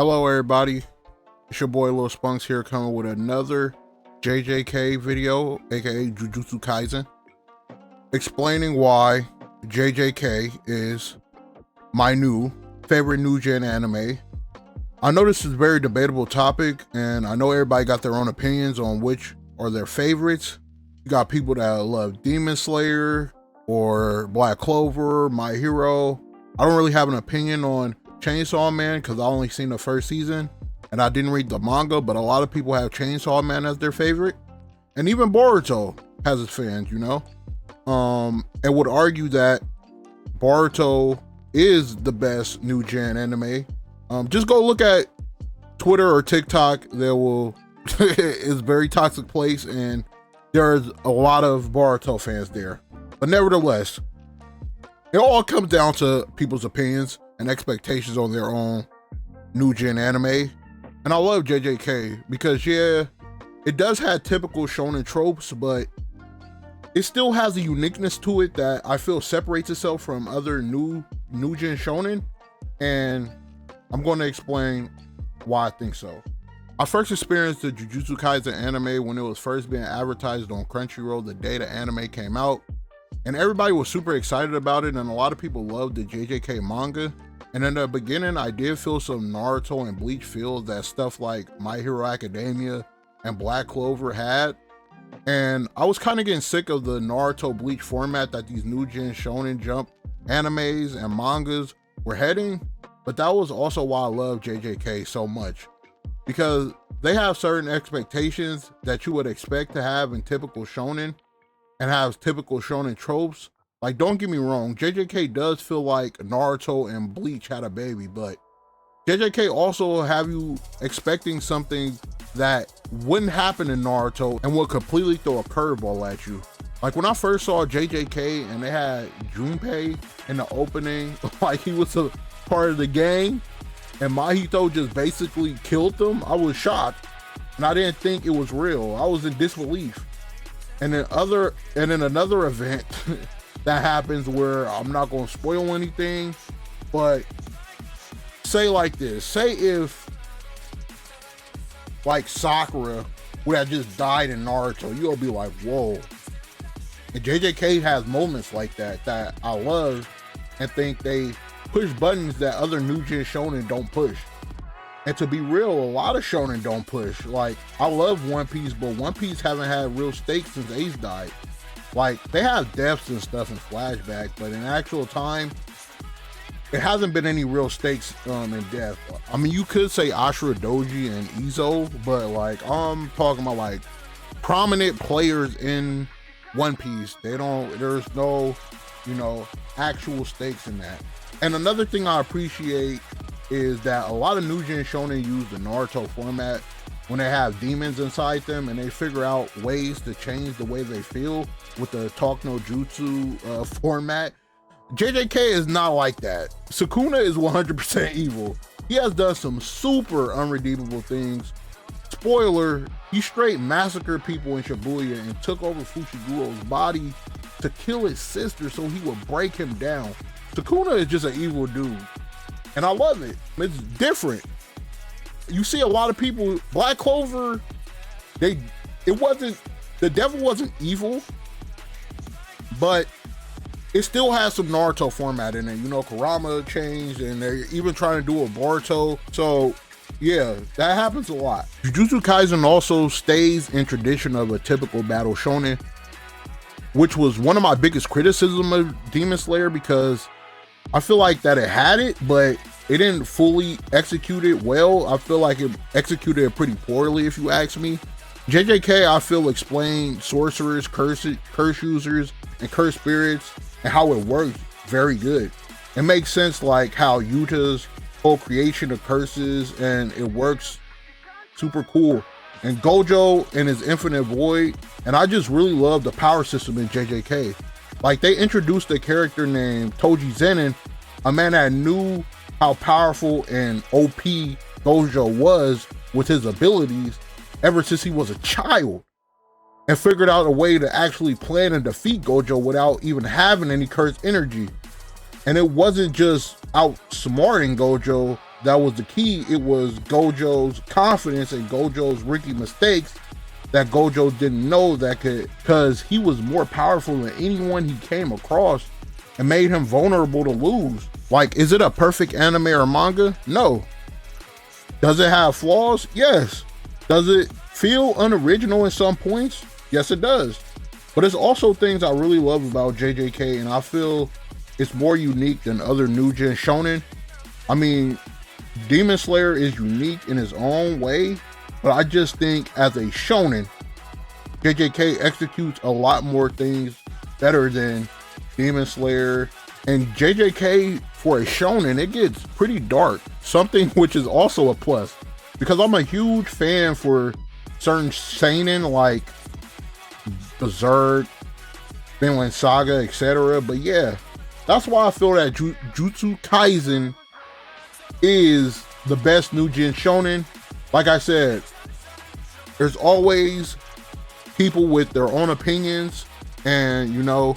Hello everybody, it's your boy Lil Spunks here coming with another JJK video, aka Jujutsu Kaisen, explaining why JJK is my favorite new gen anime. I know this is a very debatable topic and I know everybody got their own opinions on which are their favorites. You got people that love Demon Slayer or Black Clover, My Hero. I don't really have an opinion on Chainsaw Man because I only seen the first season and I didn't read the manga, but a lot of people have Chainsaw Man as their favorite, and even Boruto has its fans, and would argue that Boruto is the best new gen anime. Just go look at Twitter or TikTok. It's a very toxic place and there's a lot of Boruto fans there, but nevertheless, it all comes down to people's opinions and expectations on their own new gen anime. And I love JJK because it does have typical shonen tropes, but it still has a uniqueness to it that I feel separates itself from other new gen shonen. And I'm going to explain why I think so. I first experienced the Jujutsu Kaisen anime when it was first being advertised on Crunchyroll the day the anime came out. And everybody was super excited about it, and a lot of people loved the JJK manga. And in the beginning, I did feel some Naruto and Bleach feels that stuff like My Hero Academia and Black Clover had. And I was kind of getting sick of the Naruto Bleach format that these new gen Shonen Jump animes and mangas were heading. But that was also why I love JJK so much, because they have certain expectations that you would expect to have in typical shonen and have typical shonen tropes. Like, don't get me wrong, JJK does feel like Naruto and Bleach had a baby, but JJK also have you expecting something that wouldn't happen in Naruto and would completely throw a curveball at you. Like when I first saw JJK and they had Junpei in the opening, like he was a part of the gang, and Mahito just basically killed them, I was shocked and I didn't think it was real. I was in disbelief. And then another event that happens where I'm not going to spoil anything, but say like this, say if like Sakura would have just died in Naruto, you'll be like, whoa. And JJK has moments like that I love and think they push buttons that other new gen shonen don't push. And to be real, a lot of shonen don't push. Like, I love One Piece, but One Piece haven't had real stakes since Ace died. Like, they have deaths and stuff in flashback, but in actual time, it hasn't been any real stakes in death. I mean, you could say Ashura Doji and Izo, but like, I'm talking about like prominent players in One Piece. There's no, actual stakes in that. And another thing I appreciate is that a lot of new gen shonen use the Naruto format when they have demons inside them and they figure out ways to change the way they feel with the Talk No Jutsu format. JJK is not like that. Sukuna is 100% evil. He has done some super unredeemable things. Spoiler, he straight massacred people in Shibuya and took over Fushiguro's body to kill his sister so he would break him down. Sukuna is just an evil dude. And I love it. It's different. You see a lot of people, Black Clover, the devil wasn't evil, but it still has some Naruto format in it. Kurama changed and they're even trying to do a Boruto. So yeah, that happens a lot. Jujutsu Kaisen also stays in tradition of a typical battle shonen, which was one of my biggest criticism of Demon Slayer, because I feel like that it had it, but it didn't fully execute it well. I feel like it executed it pretty poorly, if you ask me. JJK, I feel, explained sorcerers, curse users, and curse spirits, and how it works very good. It makes sense, like how Yuta's whole creation of curses, and it works super cool. And Gojo and his infinite void, and I just really love the power system in JJK. Like, they introduced a character named Toji Zen'in, a man that knew how powerful and OP Gojo was with his abilities ever since he was a child, and figured out a way to actually plan and defeat Gojo without even having any cursed energy. And it wasn't just outsmarting Gojo, that was the key. It was Gojo's confidence and Gojo's rookie mistakes that Gojo didn't know that could, because he was more powerful than anyone he came across and made him vulnerable to lose. Like, is it a perfect anime or manga? No. Does it have flaws? Yes. Does it feel unoriginal in some points? Yes, it does. But it's also things I really love about JJK, and I feel it's more unique than other new gen shonen. I mean, Demon Slayer is unique in his own way, but I just think as a shonen, JJK executes a lot more things better than Demon Slayer. And JJK, for a shonen, it gets pretty dark, something which is also a plus, because I'm a huge fan for certain seinen like Berserk, Vinland Saga, etc. But yeah, that's why I feel that Jujutsu Kaisen is the best new gen shonen. Like I said, there's always people with their own opinions, and you know,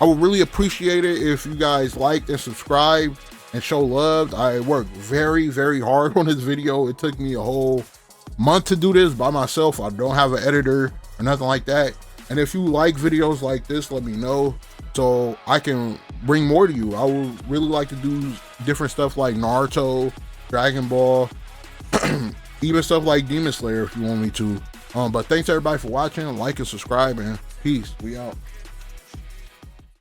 I would really appreciate it if you guys liked and subscribed and show love. I worked very, very hard on this video. It took me a whole month to do this by myself. I don't have an editor or nothing like that. And if you like videos like this, let me know so I can bring more to you. I would really like to do different stuff like Naruto, Dragon Ball, even stuff like Demon Slayer if you want me to. But thanks everybody for watching. Like and subscribe, and peace. We out.